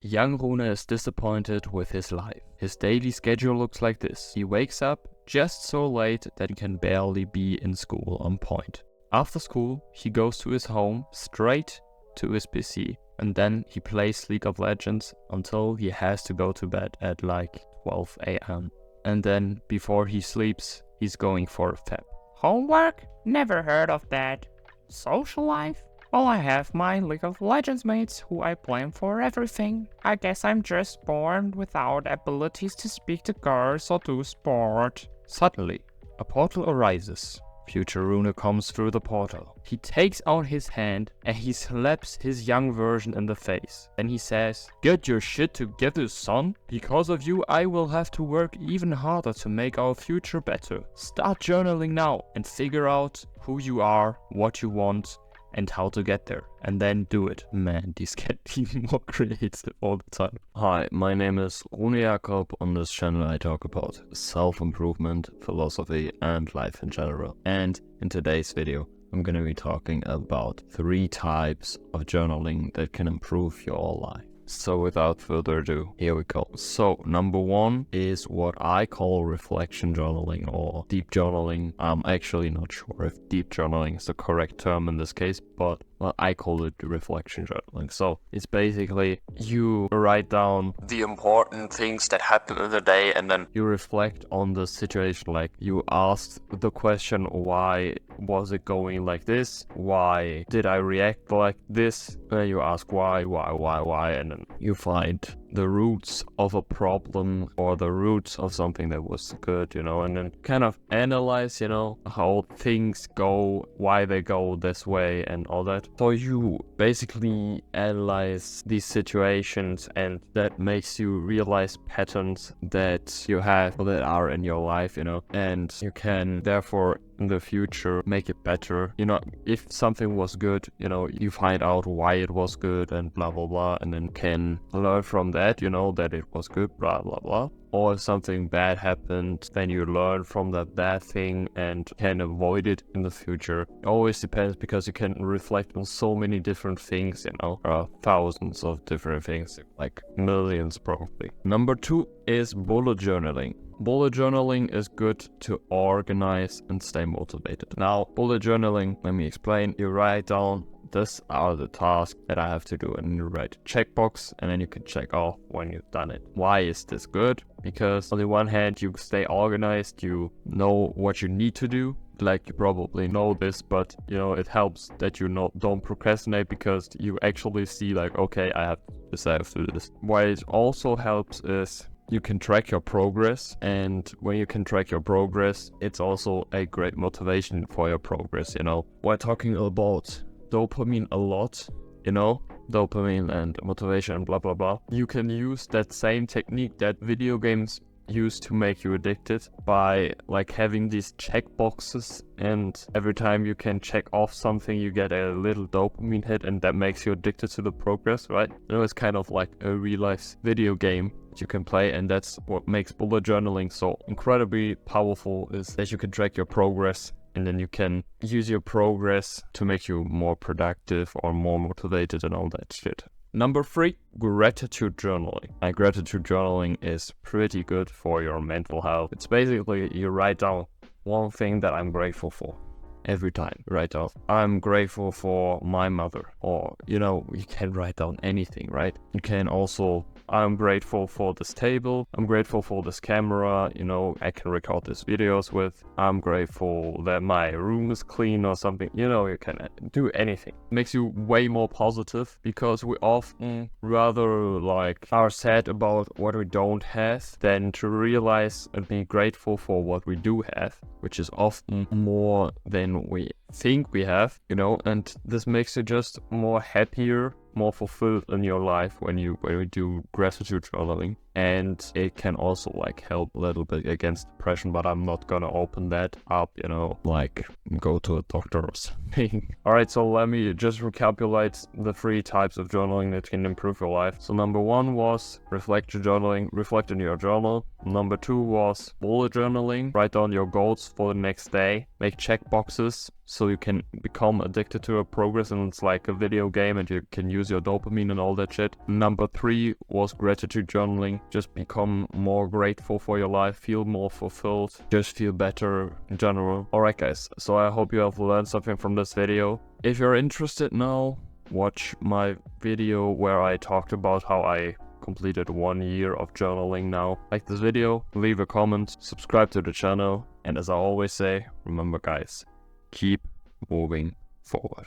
Young Rune is disappointed with his life. His daily schedule looks like this. He wakes up just so late that he can barely be in school on point. After school, he goes to his home, straight to his PC, and then he plays League of Legends until he has to go to bed at like 12 AM. And then, before he sleeps, he's going for a fap. Homework? Never heard of that. Social life? Well, I have my League of Legends mates who I blame for everything. I guess I'm just born without abilities to speak to girls or do sport. Suddenly, a portal arises. Future Rune comes through the portal. He takes out his hand and he slaps his young version in the face. Then he says, "Get your shit together, son. Because of you, I will have to work even harder to make our future better. Start journaling now and figure out who you are, what you want, and how to get there, and then do it." Man, these get even more creative all the time. Hi, my name is Rune Jakob. On this channel I talk about self-improvement, philosophy and life in general. And in today's video I'm going to be talking about 3 types of journaling that can improve your life. So without further ado, here we go. So number 1 is what I call reflection journaling or deep journaling. I'm actually not sure if deep journaling is the correct term in this case, but well, I call it reflection journaling. So it's basically you write down the important things that happened in the day and then you reflect on the situation. Like you asked the question, why was it going like this? Why did I react like this? Then you ask why, and then you find the roots of a problem or the roots of something that was good, and then kind of analyze, how things go, why they go this way and all that. So you basically analyze these situations and that makes you realize patterns that you have or that are in your life, and you can therefore in the future make it better. If something was good, you find out why it was good and blah blah blah, and then can learn from that, that it was good, blah blah blah. Or if something bad happened, then you learn from that bad thing and can avoid it in the future. It always depends, because you can reflect on so many different things, There are thousands of different things, like millions probably. Number 2 is bullet journaling. Bullet journaling is good to organize and stay motivated. Now, bullet journaling, let me explain. You write down, these are the tasks that I have to do, and you write a checkbox, and then you can check off when you've done it. Why is this good? Because on the one hand, you stay organized, you know what you need to do. Like you probably know this, but it helps that you don't procrastinate, because you actually see like, okay, I have to do this. Why it also helps is you can track your progress, and when you can track your progress, it's also a great motivation for your progress. We're talking about dopamine a lot, dopamine and motivation and blah blah blah. You can use that same technique that video games use to make you addicted by like having these check boxes, and every time you can check off something you get a little dopamine hit, and that makes you addicted to the progress, right? It's kind of like a real life video game that you can play, and that's what makes bullet journaling so incredibly powerful, is that you can track your progress, and then you can use your progress to make you more productive or more motivated and all that shit. Number 3, gratitude journaling. Gratitude journaling is pretty good for your mental health. It's basically you write down one thing that I'm grateful for. Every time, write down, I'm grateful for my mother. Or, you can write down anything, right? You can also, I'm grateful for this table. I'm grateful for this camera, I can record these videos with. I'm grateful that my room is clean or something. You can do anything. It makes you way more positive, because we often rather like are sad about what we don't have than to realize and be grateful for what we do have, which is often more than we think we have, and this makes you just more happier, more fulfilled in your life when you do gratitude journaling. and it can also like help a little bit against depression, but I'm not gonna open that up, you know, like go to a doctor or something. Alright, so let me just recapitulate the 3 types of journaling that can improve your life. So number 1 was reflective journaling, reflect in your journal. Number 2 was bullet journaling, write down your goals for the next day, make check boxes so you can become addicted to a progress and it's like a video game and you can use your dopamine and all that shit. Number 3 was gratitude journaling, just become more grateful for your life, feel more fulfilled, just feel better in general. Alright guys, so I hope you have learned something from this video. If you're interested now, watch my video where I talked about how I completed 1 year of journaling now. Like this video, leave a comment, subscribe to the channel, and as I always say, remember guys, keep moving forward.